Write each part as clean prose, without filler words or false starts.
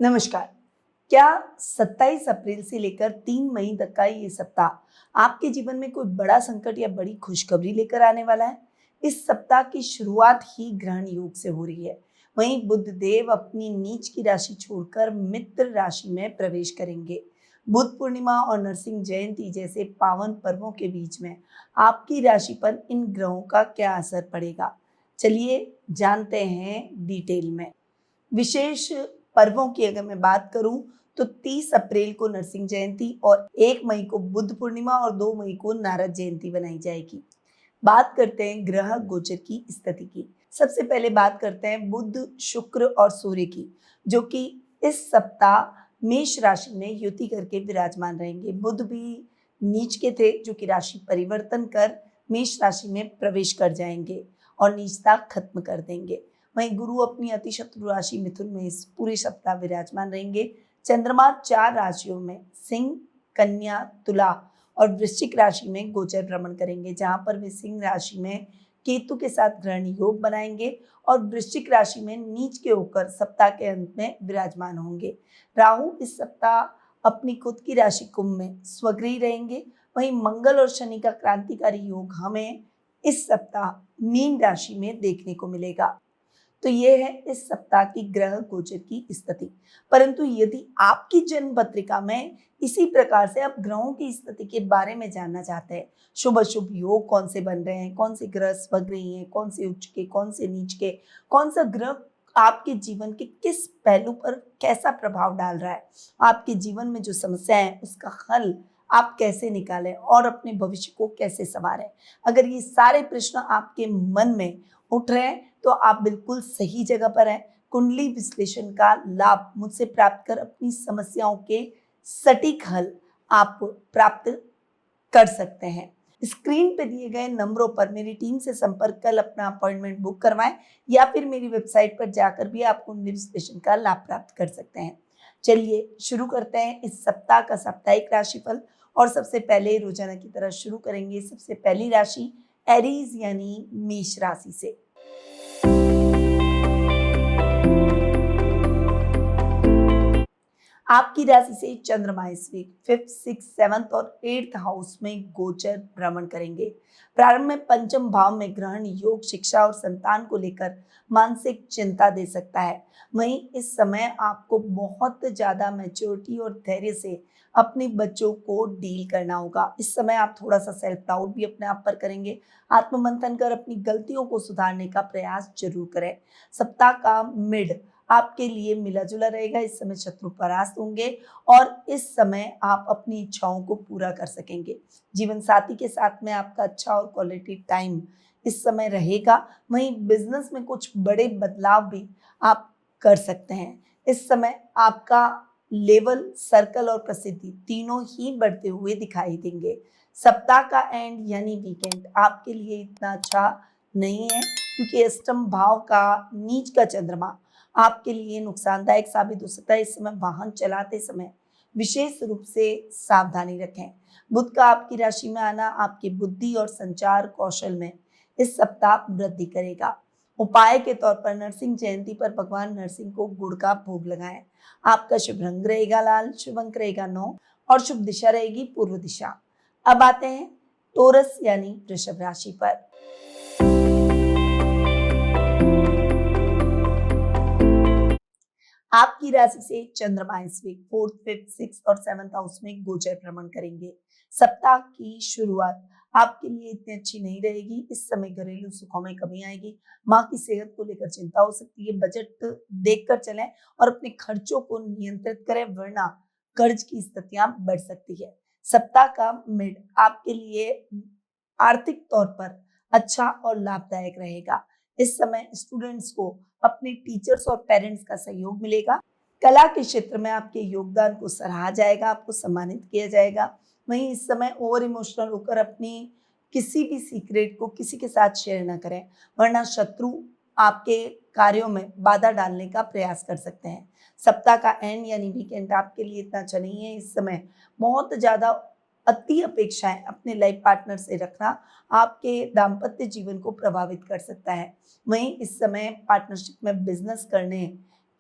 नमस्कार। क्या 27 अप्रैल से लेकर 3 मई तक का ये सप्ताह आपके जीवन में कोई बड़ा संकट या बड़ी खुशखबरी लेकर आने वाला है? इस सप्ताह की शुरुआत ही ग्रहण योग से हो रही है। वहीं बुध देव अपनी नीच की राशि छोड़कर मित्र राशि में प्रवेश करेंगे। बुध पूर्णिमा और नरसिंह जयंती जैसे पावन पर्वों के बीच में आपकी राशि पर इन ग्रहों का क्या असर पड़ेगा? चलिए जानते हैं डिटेल में। विशेष पर्वों की अगर मैं बात करूं तो 30 अप्रैल को नरसिंह जयंती और 1 मई को बुद्ध पूर्णिमा और 2 मई को नारद जयंती बनाई जाएगी। बात करते हैं ग्रह गोचर की स्थिति की। सबसे पहले बात करते हैं बुध, शुक्र और सूर्य की, जो कि इस सप्ताह मेष राशि में युति करके विराजमान रहेंगे। बुध भी नीच के थे, जो कि राशि परिवर्तन कर मेष राशि में प्रवेश कर जाएंगे और नीचता खत्म कर देंगे। वहीं गुरु अपनी अति शत्रु राशि मिथुन में इस पूरे सप्ताह विराजमान रहेंगे। चंद्रमा 4 राशियों में सिंह, कन्या, तुला और वृश्चिक राशि में गोचर भ्रमण करेंगे, जहां पर वे सिंह राशि में केतु के साथ ग्रहण योग बनाएंगे और वृश्चिक राशि में नीच के होकर सप्ताह के अंत में विराजमान होंगे। राहु इस सप्ताह अपनी खुद की राशि कुंभ में स्वगृही रहेंगे। वहीं मंगल और शनि का क्रांतिकारी योग हमें इस सप्ताह मीन राशि में देखने को मिलेगा। तो ये है इस सप्ताह की ग्रह गोचर की स्थिति। परंतु यदि आपकी जन्म पत्रिका में इसी प्रकार से आप ग्रहों की स्थिति के बारे में जानना चाहते हैं, शुभ अशुभ योग कौन से बन रहे हैं, कौन से ग्रह स्वग्रही हैं, कौन से उच्च के, कौन से नीच के, कौन सा ग्रह आपके जीवन के किस पहलू पर कैसा प्रभाव डाल रहा है, आपके जीवन में जो समस्या है उसका हल आप कैसे निकालें और अपने भविष्य को कैसे संवारें, अगर ये सारे प्रश्न आपके मन में उठ रहे हैं तो आप बिल्कुल सही जगह पर हैं। कुंडली विश्लेषण का लाभ मुझसे प्राप्त कर अपनी समस्याओं के सटीक हल आप प्राप्त कर सकते हैं। स्क्रीन पे दिए गए नंबरों पर मेरी टीम से संपर्क कर अपना अपॉइंटमेंट बुक करवाएं या फिर मेरी वेबसाइट पर जाकर भी आप कुंडली विश्लेषण का लाभ प्राप्त कर सकते हैं। चलिए शुरू करते हैं इस सप्ताह का साप्ताहिक राशिफल और सबसे पहले रोजाना की तरह शुरू करेंगे सबसे पहली राशि एरीज यानी मेष राशि से। आपकी राशि से चंद्रमा इस वीक 5th, 6th, 7th और 8th हाउस में गोचर भ्रमण करेंगे। प्रारंभ में पंचम भाव में ग्रहण योग शिक्षा और संतान को लेकर मानसिक चिंता दे सकता है। वहीं इस समय आपको बहुत ज्यादा मैच्योरिटी और धैर्य से अपने बच्चों को डील करना होगा। इस समय आप थोड़ा सा सेल्फ डाउट भी अपने आप पर करेंगे। आत्ममंथन कर अपनी गलतियों को सुधारने का प्रयास जरूर करें। सप्ताह का मिड आपके लिए मिला जुला रहेगा। इस समय शत्रु परास्त होंगे और इस समय आप अपनी इच्छाओं को पूरा कर सकेंगे। जीवन साथी के साथ में आपका अच्छा और क्वालिटी टाइम इस समय रहेगा। वहीं बिजनेस में कुछ बड़े बदलाव भी आप कर सकते हैं। इस समय आपका लेवल, सर्कल और प्रसिद्धि तीनों ही बढ़ते हुए दिखाई देंगे। सप्ताह का एंड यानी वीकेंड आपके लिए इतना अच्छा नहीं है, क्योंकि अष्टम भाव का नीच का चंद्रमा आपके लिए नुकसानदायक साबित हो सकता है। इस समय वाहन चलाते समय विशेष रूप से सावधानी रखें। बुध का आपकी राशि में आना आपकी बुद्धि और संचार कौशल में इस सप्ताह वृद्धि करेगा। उपाय के तौर पर नरसिंह जयंती पर भगवान नरसिंह को गुड़ का भोग लगाएं। आपका शुभ रंग रहेगा लाल, शुभ अंक रहेगा 9 और शुभ दिशा रहेगी पूर्व दिशा। अब आते हैं टोरस यानी वृषभ राशि पर। आपकी राशि से चंद्रमा इस वीक 4th, 5th, 6th और 7th हाउस में गोचर भ्रमण करेंगे। सप्ताह की शुरुआत आपके लिए इतनी अच्छी नहीं रहेगी। इस समय घरेलू सुखों में कमी आएगी। माँ की सेहत को लेकर चिंता हो सकती है। बजट देखकर चलें और अपने खर्चों को नियंत्रित करें, वरना कर्ज की स्थितियां बढ़ सकती है। सप्ताह का मिड आपके लिए आर्थिक तौर पर अच्छा और लाभदायक रहेगा। इस समय स्टूडेंट्स को अपने टीचर्स और पेरेंट्स का सहयोग मिलेगा। कला के क्षेत्र में आपके योगदान को सराहा जाएगा, आपको सम्मानित किया जाएगा। वहीं इस समय ओवर इमोशनल होकर अपनी किसी भी सीक्रेट को किसी के साथ शेयर ना करें, वरना शत्रु आपके कार्यों में बाधा डालने का प्रयास कर सकते हैं। सप्ताह का एंड यानी वीकेंड आपके लिए इतना अच्छा नहीं है। इस समय बहुत ज्यादा अति अपेक्षाएं अपने लाइफ पार्टनर से रखना आपके दाम्पत्य जीवन को प्रभावित कर सकता है। वहीं इस समय पार्टनरशिप में बिजनेस करने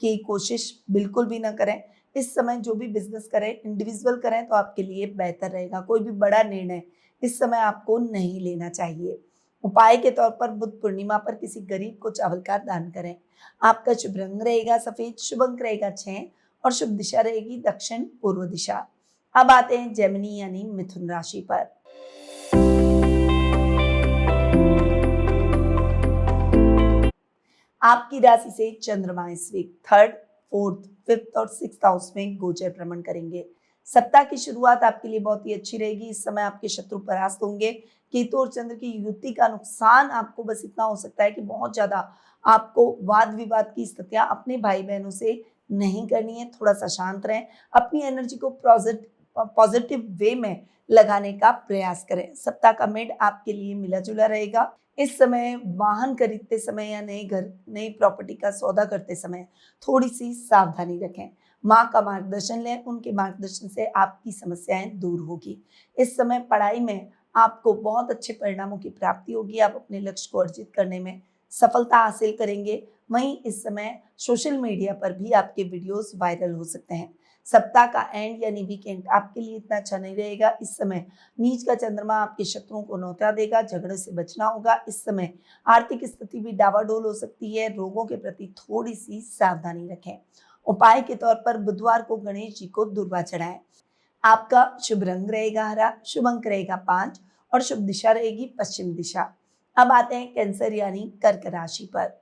की कोशिश बिल्कुल भी ना करें। इस समय जो भी बिजनेस करें, इंडिविजुअल करें तो आपके लिए बेहतर रहेगा। कोई भी बड़ा निर्णय इस समय आपको नहीं लेना चाहिए। उपाय के तौर पर बुद्ध पूर्णिमा पर किसी गरीब को चावल का दान करें। आपका शुभ रंग रहेगा सफेद, शुभ अंक रहेगा 6 और शुभ दिशा रहेगी दक्षिण पूर्व दिशा। अब आते हैं जेमिनी यानी मिथुन राशि पर। आपकी राशि से चंद्रमा इस वीक 3rd, 4th, 5th और 6th हाउस में गोचर भ्रमण करेंगे। सप्ताह की शुरुआत आपके लिए बहुत ही अच्छी रहेगी। इस समय आपके शत्रु परास्त होंगे। केतु और चंद्र की युति का नुकसान आपको बस इतना हो सकता है कि बहुत ज्यादा आपको वाद विवाद की स्थितियां अपने भाई बहनों से नहीं करनी है। थोड़ा सा शांत रहें, अपनी एनर्जी को पॉजिटिव वे में लगाने का प्रयास करें। सप्ताह का मिड आपके लिए मिला जुला रहेगा। इस समय वाहन खरीदते समय या नए घर, नई प्रॉपर्टी का सौदा करते समय थोड़ी सी सावधानी रखें। माँ का मार्गदर्शन लें, उनके मार्गदर्शन से आपकी समस्याएं दूर होगी। इस समय पढ़ाई में आपको बहुत अच्छे परिणामों की प्राप्ति होगी। आप अपने लक्ष्य को अर्जित करने में सफलता हासिल करेंगे। वहीं इस समय सोशल मीडिया पर भी आपके वीडियोस वायरल हो सकते हैं। सप्ताह का एंड यानी वीकेंड आपके लिए इतना अच्छा नहीं रहेगा। इस समय नीच का चंद्रमा आपके शत्रुओं को न्योता देगा, झगड़े से बचना होगा। इस समय आर्थिक स्थिति भी डावाडोल हो सकती है। रोगों के प्रति थोड़ी सी सावधानी रखें। उपाय के तौर पर बुधवार को गणेश जी को दुर्वा चढ़ाएं। आपका शुभ रंग रहेगा हरा, शुभ अंक रहेगा 5 और शुभ दिशा रहेगी पश्चिम दिशा। अब आते हैं कैंसर यानी कर्क राशि पर।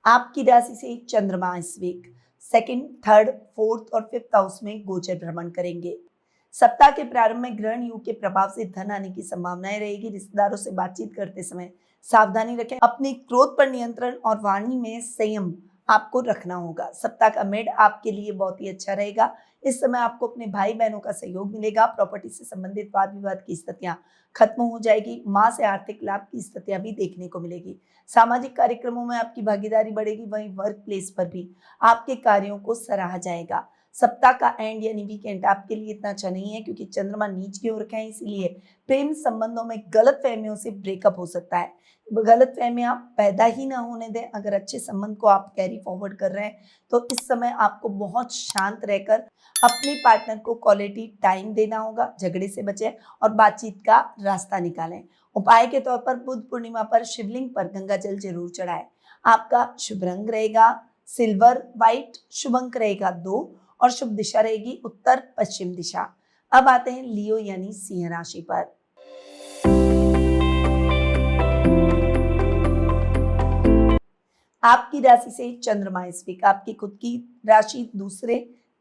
आपकी राशि से चंद्रमा इस वीक 2nd, 3rd, 4th और 5th हाउस में गोचर भ्रमण करेंगे। सप्ताह के प्रारंभ में ग्रहण योग के प्रभाव से धन आने की संभावनाएं रहेगी। रिश्तेदारों से बातचीत करते समय सावधानी रखें। अपने क्रोध पर नियंत्रण और वाणी में संयम आपको रखना होगा। सप्ताह का मिड आपके लिए बहुत ही अच्छा रहेगा। इस समय आपको अपने भाई बहनों का सहयोग मिलेगा। प्रॉपर्टी से संबंधित वाद विवाद की स्थितियां खत्म हो जाएगी। माँ से आर्थिक लाभ की स्थितियां भी देखने को मिलेगी। सामाजिक कार्यक्रमों में आपकी भागीदारी बढ़ेगी। वहीं वर्क प्लेस पर भी आपके कार्यों को सराहा जाएगा। सप्ताह का एंड यानी वीकेंड आपके लिए इतना अच्छा नहीं है, क्योंकि चंद्रमा नीच की ओर रखा है। इसलिए प्रेम संबंधों में गलत फहमियों से ब्रेकअप हो सकता है। गलत फहमियां पैदा ही ना होने दें। अगर अच्छे संबंध को आप कैरी फॉरवर्ड कर रहे हैं तो इस समय आपको बहुत शांत रहकर अपने पार्टनर को क्वालिटी टाइम देना होगा। झगड़े से बचें और बातचीत का रास्ता निकालें। उपाय के तौर पर बुद्ध पूर्णिमा पर शिवलिंग पर गंगा जल जरूर चढ़ाएं। आपका शुभ रंग रहेगा सिल्वर व्हाइट, शुभ अंक रहेगा 2 और शुभ दिशा रहेगी उत्तर पश्चिम दिशा। अब आते हैं लियो यानी सिंह राशि पर। आपकी राशि से चंद्रमा इस वीक आपकी खुद की राशि दूसरे,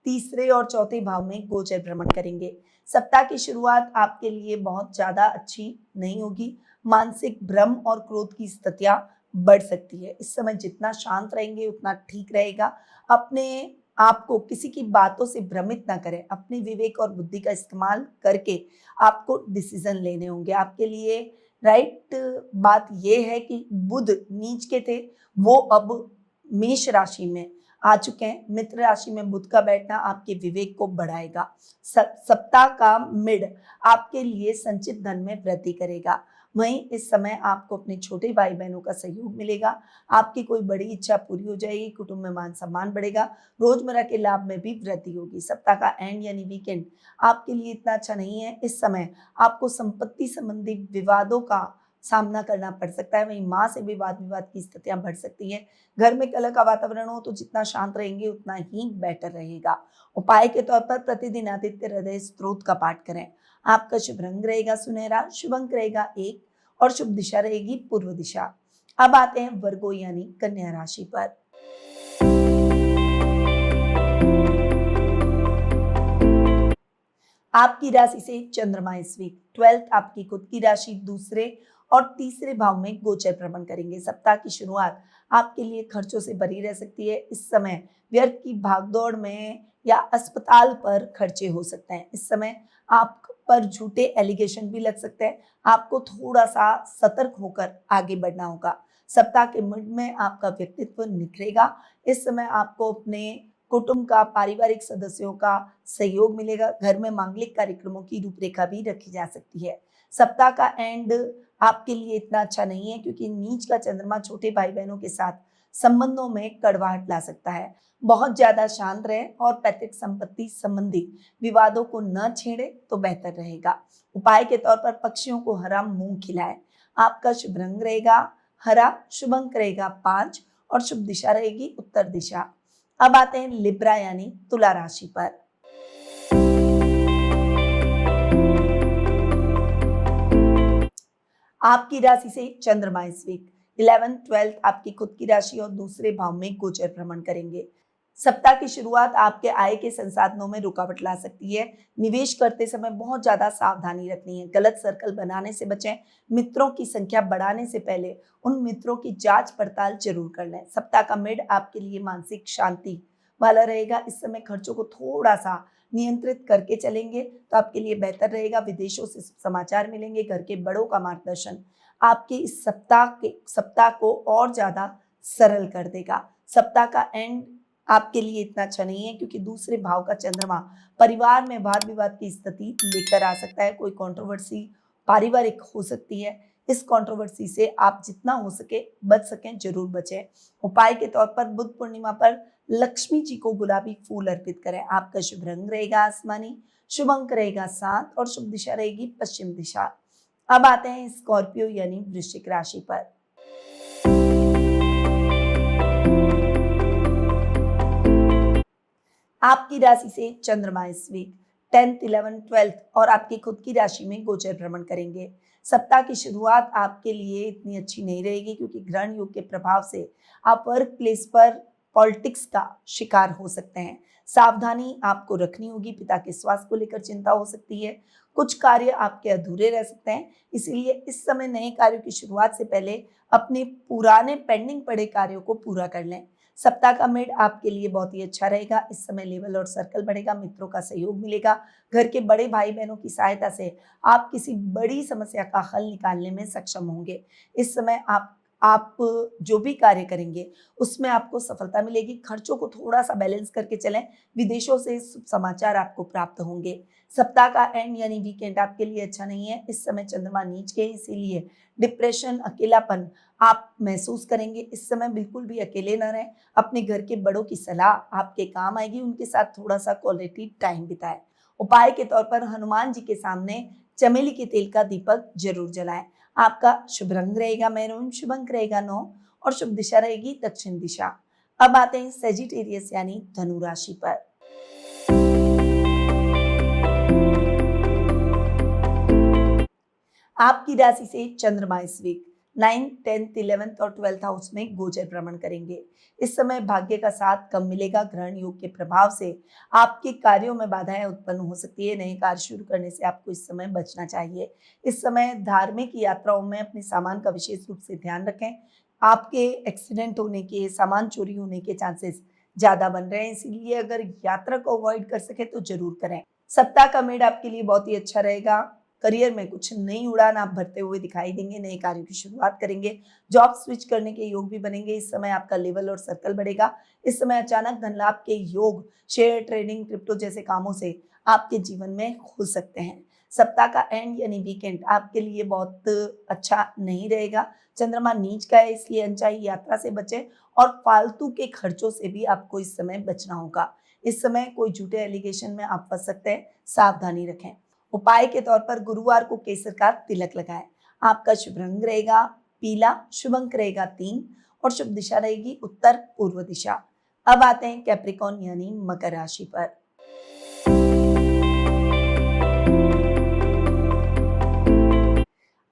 तीसरे और चौथे भाव में गोचर भ्रमण करेंगे। सप्ताह की शुरुआत आपके लिए बहुत ज्यादा अच्छी नहीं होगी। मानसिक भ्रम और क्रोध की स्थितियां बढ़ सकती है। इस समय जितना शांत रहेंगे उतना ठीक रहेगा। अपने आपको किसी की बातों से भ्रमित ना करें। अपने विवेक और बुद्धि का इस्तेमाल करके आपको डिसीजन लेने होंगे। आपके लिए राइट बात यह है कि बुध नीच के थे, वो अब मेष राशि में आ चुके हैं। मित्र राशि में बुध का बैठना आपके विवेक को बढ़ाएगा। सप्ताह का मिड आपके लिए संचित धन में वृद्धि करेगा। वहीं इस समय आपको अपने छोटे भाई बहनों का सहयोग मिलेगा। आपकी कोई बड़ी इच्छा पूरी हो जाएगी। कुटुंब में मान सम्मान बढ़ेगा। रोजमर्रा के लाभ में भी वृद्धि होगी। सप्ताह का एंड यानी वीकेंड आपके लिए इतना अच्छा नहीं है। इस समय आपको संपत्ति संबंधी विवादों का सामना करना पड़ सकता है। वहीं माँ से भी वाद विवाद की स्थितियां बढ़ सकती हैं। घर में कलह का वातावरण हो तो जितना शांत रहेंगे उतना ही बेटर रहेगा। उपाय के तौर पर प्रतिदिन आदित्य हृदय स्त्रोत का पाठ करें। आपका शुभ रंग रहेगा सुनहरा, शुभ अंक रहेगा 1 और शुभ दिशा रहेगी पूर्व दिशा। अब आते हैं वर्गो यानी कन्या राशि पर। आपकी राशि से चंद्रमा इस वीक 12th आपकी खुद की राशि दूसरे और तीसरे भाव में गोचर भ्रमण करेंगे। सप्ताह की शुरुआत आपके लिए खर्चों से भरी रह सकती है। इस समय व्यर्थ की भागदौड़ में या अस्पताल पर खर्चे हो सकते हैं। इस समय आप पर झूठे एलिगेशन भी लग सकते हैं। आपको थोड़ा सा सतर्क होकर आगे बढ़ना होगा। सप्ताह के मिड में आपका व्यक्तित्व निखरेगा। इस समय आपको अपने कुटुंब का, पारिवारिक सदस्यों का सहयोग मिलेगा। घर में मांगलिक कार्यक्रमों की रूपरेखा भी रखी जा सकती है। सप्ताह का एंड आपके लिए इतना अच्छा नहीं है क्योंकि नीच का चंद्रमा छोटे भाई बहनों के साथ संबंधों में कड़वाहट ला सकता है। बहुत ज्यादा शांत रहे और पैतृक संपत्ति संबंधी विवादों को न छेड़े तो बेहतर रहेगा। उपाय के तौर पर पक्षियों को हरा मूंग खिलाएं। आपका शुभ रंग रहेगा हरा, शुभ अंक रहेगा 5 और शुभ दिशा रहेगी उत्तर दिशा। अब आते हैं लिब्रा यानी तुला राशि पर। आपकी राशि से चंद्रमा इस वीक 11th 12th आपकी खुद की राशि और दूसरे भाव में गोचर भ्रमण करेंगे। सप्ताह की शुरुआत आपके आय के संसाधनों में रुकावट ला सकती है। निवेश करते समय बहुत ज्यादा सावधानी रखनी है। गलत सर्कल बनाने से बचें। मित्रों की संख्या बढ़ाने से पहले उन मित्रों की जांच पड़ताल जरूर कर लें। सप्ताह का मिड आपके लिए मानसिक शांति वाला रहेगा। इस समय खर्चों को थोड़ा सा नियंत्रित करके चलेंगे तो आपके लिए बेहतर रहेगा। विदेशों से समाचार मिलेंगे। घर के बड़ों का मार्गदर्शन आपके इस सप्ताह को और ज्यादा सरल कर देगा। सप्ताह का एंड आपके लिए इतना अच्छा नहीं है क्योंकि दूसरे भाव का चंद्रमा परिवार में वाद विवाद की स्थिति लेकर आ सकता है। कोई कंट्रोवर्सी पारिवारिक हो सकती है। इस कंट्रोवर्सी से आप जितना हो सके बच सकें जरूर बचें। उपाय के तौर पर बुद्ध पूर्णिमा पर लक्ष्मी जी को गुलाबी फूल अर्पित करें। आपका शुभ रंग रहेगा आसमानी, शुभ अंक रहेगा 7 और शुभ दिशा रहेगी पश्चिम दिशा। अब आते हैं स्कॉर्पियो यानी वृश्चिक राशि पर। आपकी राशि से चंद्रमा इस वीक 10th 11th 12th और आपकी खुद की राशि में गोचर भ्रमण करेंगे। सप्ताह की शुरुआत आपके लिए इतनी अच्छी नहीं रहेगी क्योंकि ग्रहण योग के प्रभाव से आप वर्क प्लेस पर पॉलिटिक्स का शिकार हो सकते हैं। सावधानी आपको रखनी होगी। पिता के स्वास्थ्य को लेकर चिंता हो सकती है। कुछ कार्य आपके अधूरे रह सकते हैं, इसलिए इस समय नए कार्यों की शुरुआत से पहले अपने पुराने पेंडिंग पड़े कार्यों को पूरा कर लें। सप्ताह का मिड आपके लिए बहुत ही अच्छा रहेगा। इस समय लेवल और सर्कल बढ़ेगा। मित्रों का सहयोग मिलेगा। घर के बड़े भाई बहनों की सहायता से आप किसी बड़ी समस्या का हल निकालने में सक्षम होंगे। इस समय आप जो भी कार्य करेंगे उसमें आपको सफलता मिलेगी। खर्चों को थोड़ा सा बैलेंस करके चलें। विदेशों से समाचार आपको प्राप्त होंगे। सप्ताह का एंड यानी वीकेंड आपके लिए अच्छा नहीं है। इस समय चंद्रमा नीच के, इसीलिए डिप्रेशन, अकेलापन आप महसूस करेंगे। इस समय बिल्कुल भी अकेले न रहें। अपने घर के बड़ों की सलाह आपके काम आएगी। उनके साथ थोड़ा सा क्वालिटी टाइम बिताएं। उपाय के तौर पर हनुमान जी के सामने चमेली के तेल का दीपक जरूर जलाएं। आपका शुभ रंग रहेगा मैरून, शुभ अंक रहेगा 9 और शुभ दिशा रहेगी दक्षिण दिशा। अब आते हैं सेजिटेरियस यानी धनु राशि पर। आपकी राशि से चंद्रमा इस वीक 9th 10th 11th और 12th हाउस में गोचर भ्रमण करेंगे। इस समय भाग्य का साथ कम मिलेगा। ग्रहण योग के प्रभाव से आपके कार्यों में बाधाएं उत्पन्न हो सकती है। नए कार्य शुरू करने से आपको इस समय बचना चाहिए। इस समय धार्मिक यात्राओं में अपने सामान का विशेष रूप से ध्यान रखें। आपके एक्सीडेंट होने के, सामान चोरी होने के चांसेस ज्यादा बन रहे हैं, इसीलिए अगर यात्रा को अवॉइड कर सके तो जरूर करें। सप्ताह का मिड आपके लिए बहुत ही अच्छा रहेगा। करियर में कुछ नई उड़ान आप भरते हुए दिखाई देंगे। नए कार्यों की शुरुआत करेंगे। जॉब स्विच करने के योग भी बनेंगे। इस समय आपका लेवल और सर्कल बढ़ेगा। इस समय अचानक धन लाभ के योग शेयर ट्रेडिंग, क्रिप्टो जैसे कामों से आपके जीवन में हो सकते हैं। सप्ताह का एंड यानी वीकेंड आपके लिए बहुत अच्छा नहीं रहेगा। चंद्रमा नीच का है, इसलिए अनचाही यात्रा से बचें और फालतू के खर्चों से भी आपको इस समय बचना होगा। इस समय कोई झूठे एलिगेशन में आप फंस सकते हैं, सावधानी रखें। उपाय के तौर पर गुरुवार को केसर का तिलक लगाएं। आपका शुभ रंग रहेगा पीला, शुभ अंक रहेगा 3 और शुभ दिशा रहेगी उत्तर पूर्व दिशा। अब आते हैं कैप्रिकॉन यानी मकर राशि पर।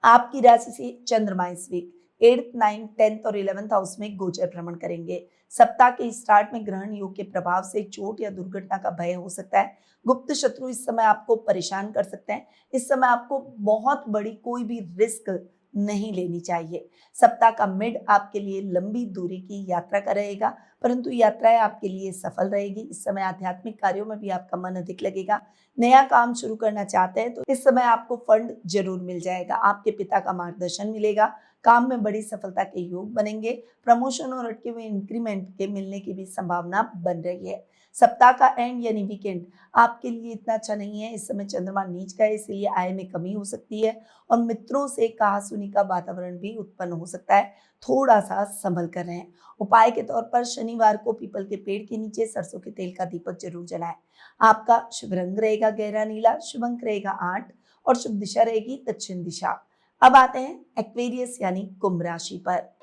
आपकी राशि से चंद्रमा इस वीक 8th 9th 10th और 11th हाउस में गोचर भ्रमण करेंगे। सप्ताह के स्टार्ट में ग्रहण योग के प्रभाव से चोट या दुर्घटना का भय हो सकता है। गुप्त शत्रु इस समय आपको परेशान कर सकते हैं। इस समय आपको बहुत बड़ी कोई भी रिस्क नहीं लेनी चाहिए। सप्ताह का मिड आपके लिए लंबी दूरी की यात्रा का रहेगा, परंतु यात्राएं आपके लिए सफल रहेगी। इस समय आध्यात्मिक कार्यों में भी आपका मन अधिक लगेगा। नया काम शुरू करना चाहते हैं तो इस समय आपको फंड जरूर मिल जाएगा। आपके पिता का मार्गदर्शन मिलेगा। काम में बड़ी सफलता के योग बनेंगे। प्रमोशन और अटके हुए इंक्रीमेंट के मिलने की भी संभावना बन रही है। सप्ताह का एंड यानी वीकेंड आपके लिए इतना अच्छा नहीं है। इस समय चंद्रमा नीच का है, इसलिए आय में कमी हो सकती है और मित्रों से कहासुनी का वातावरण भी उत्पन्न हो सकता है। थोड़ा सा संभल कर रहें। उपाय के तौर पर शनिवार को पीपल के पेड़ के नीचे सरसों के तेल का दीपक जरूर जलाएं। आपका शुभ रंग रहेगा गहरा नीला, शुभ अंक रहेगा 8 और शुभ दिशा रहेगी दक्षिण दिशा। अब आते हैं एक्वेरियस यानी कुंभ राशि पर।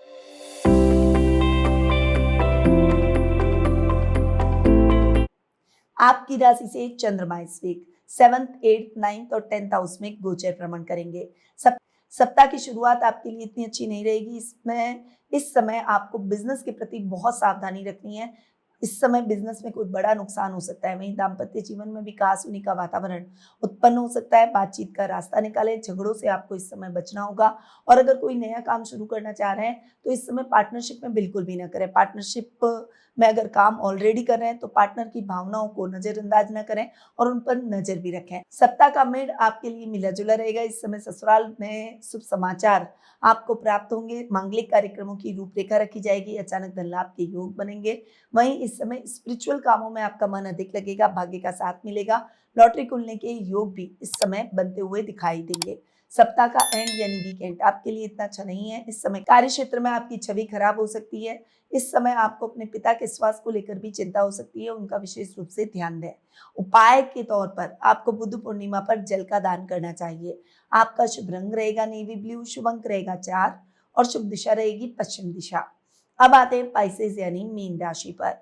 आपकी राशि से चंद्रमा इस वीक 7th, 8th, 9th और 10th हाउस में गोचर भ्रमण करेंगे। सप्ताह की शुरुआत आपके लिए इतनी अच्छी नहीं रहेगी। इस समय आपको बिजनेस के प्रति बहुत सावधानी रखनी है। इस समय बिजनेस में कोई बड़ा नुकसान हो सकता है। वहीं दाम्पत्य जीवन में भी कहासुनी का वातावरण उत्पन्न हो सकता है। बातचीत का रास्ता निकालें। झगड़ों से आपको इस समय बचना होगा और अगर कोई नया काम शुरू करना चाह रहे हैं तो इस समय पार्टनरशिप में बिल्कुल भी ना करें। पार्टनरशिप में अगर काम ऑलरेडी कर रहे हैं तो पार्टनर की भावनाओं को नजरअंदाज न करें और उन पर नजर भी रखें। सप्ताह का मिड आपके लिए मिला जुला रहेगा। इस समय ससुराल में शुभ समाचार आपको प्राप्त होंगे। मांगलिक कार्यक्रमों की रूपरेखा रखी जाएगी। अचानक धन लाभ के योग बनेंगे। वहीं इस समय स्पिरिचुअल कामों में आपका मन अधिक लगेगा। भाग्य का साथ मिलेगा। लॉटरी खुलने के योग भी इस समय बनते हुए दिखाई देंगे। सप्ताह का एंड यानी वीकेंड आपके लिए इतना अच्छा नहीं है। इस समय कार्य क्षेत्र में आपकी छवि खराब हो सकती है। इस समय आपको अपने पिता के स्वास्थ्य को लेकर भी चिंता हो सकती है। उनका विशेष रूप से ध्यान दें। उपाय के तौर पर आपको बुद्ध पूर्णिमा पर जल का दान करना चाहिए। आपका शुभ रंग रहेगा नेवी ब्लू, शुभ अंक रहेगा 4 और शुभ दिशा रहेगी पश्चिम दिशा। अब आते हैं पाइसेस यानी मीन राशि पर।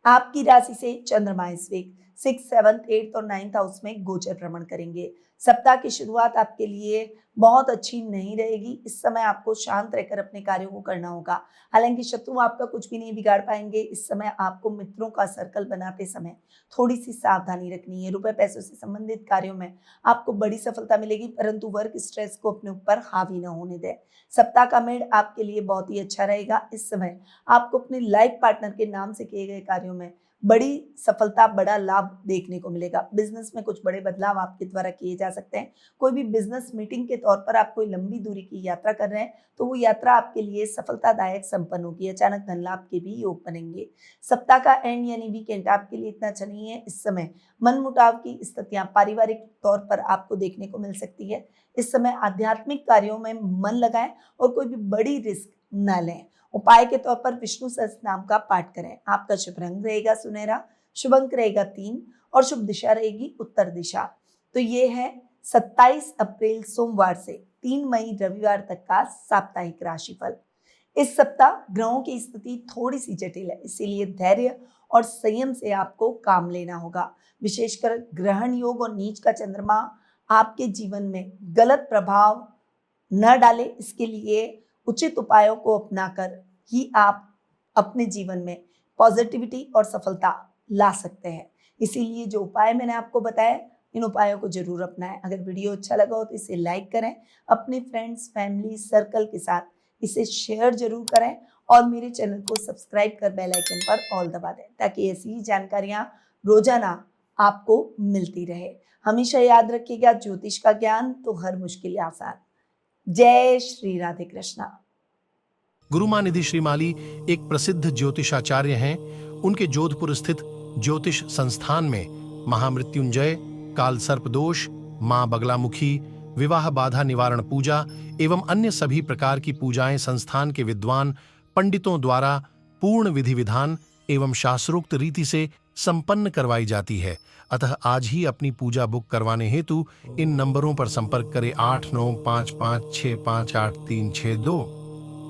आपकी राशि से चंद्रमा इस वीक 6th, 7th, 8th और 9th हाउस में गोचर भ्रमण करेंगे। सप्ताह की शुरुआत आपके लिए बहुत अच्छी नहीं रहेगी। इस समय आपको शांत रहकर अपने कार्यों को करना होगा। हालांकि शत्रु आपका कुछ भी नहीं बिगाड़ पाएंगे। इस समय आपको मित्रों का सर्कल बनाते समय थोड़ी सी सावधानी रखनी है। रुपए पैसों से संबंधित कार्यों में आपको बड़ी सफलता मिलेगी, परंतु वर्क स्ट्रेस को अपने ऊपर हावी न होने दें। सप्ताह का मिड आपके लिए बहुत ही अच्छा रहेगा। इस समय आपको अपने लाइफ पार्टनर के नाम से किए गए कार्यों में बड़ी सफलता, बड़ा लाभ देखने को मिलेगा। बिजनेस में कुछ बड़े बदलाव आपके द्वारा किए जा सकते हैं। कोई भी बिजनेस मीटिंग के तौर पर आप कोई लंबी दूरी की यात्रा कर रहे हैं तो वो यात्रा आपके लिए सफलतादायक संपन्न होगी। अचानक धन लाभ के भी योग बनेंगे। सप्ताह का एंड यानी वीकेंड आपके लिए इतना अच्छा नहीं है। इस समय मनमुटाव की स्थितियां पारिवारिक तौर पर आपको देखने को मिल सकती है। इस समय आध्यात्मिक कार्यों में मन लगाएं और कोई भी बड़ी रिस्क न लें। उपाय के तौर पर विष्णु सहस्त्र नाम का पाठ करें। आपका शुभ रंग रहेगा सुनहरा, शुभ अंक रहेगा 3 और शुभ दिशा रहेगी उत्तर दिशा। तो ये है 27 अप्रैल सोमवार से 3 मई रविवार तक का साप्ताहिक राशिफल। इस सप्ताह ग्रहों की स्थिति थोड़ी सी जटिल है, इसीलिए धैर्य और संयम से आपको काम लेना होगा। विशेषकर ग्रहण योग और नीच का चंद्रमा आपके जीवन में गलत प्रभाव न डाले, इसके लिए उचित उपायों को अपनाकर ही आप अपने जीवन में पॉजिटिविटी और सफलता ला सकते हैं। इसीलिए जो उपाय मैंने आपको बताया, इन उपायों को जरूर अपनाएं। अगर वीडियो अच्छा लगा हो तो इसे लाइक करें, अपने फ्रेंड्स, फैमिली, सर्कल के साथ इसे शेयर जरूर करें और मेरे चैनल को सब्सक्राइब कर बेल आइकन पर ऑल दबा दें ताकि ऐसी ही जानकारियां रोजाना आपको मिलती रहे। हमेशा याद रखिएगा, ज्योतिष का ज्ञान तो हर मुश्किल आसान। जय श्री राधे कृष्णा। गुरुमानिधि श्रीमाली एक प्रसिद्ध ज्योतिषाचार्य हैं। उनके जोधपुर स्थित ज्योतिष संस्थान में महामृत्युंजय, काल सर्प दोष, मां बगलामुखी, विवाह बाधा निवारण पूजा एवं अन्य सभी प्रकार की पूजाएं संस्थान के विद्वान पंडितों द्वारा पूर्ण विधि विधान एवं शास्त्रोक्त रीति से संपन्न करवाई जाती है। अतः आज ही अपनी पूजा बुक करवाने हेतु इन नंबरों पर संपर्क करें 8955658362।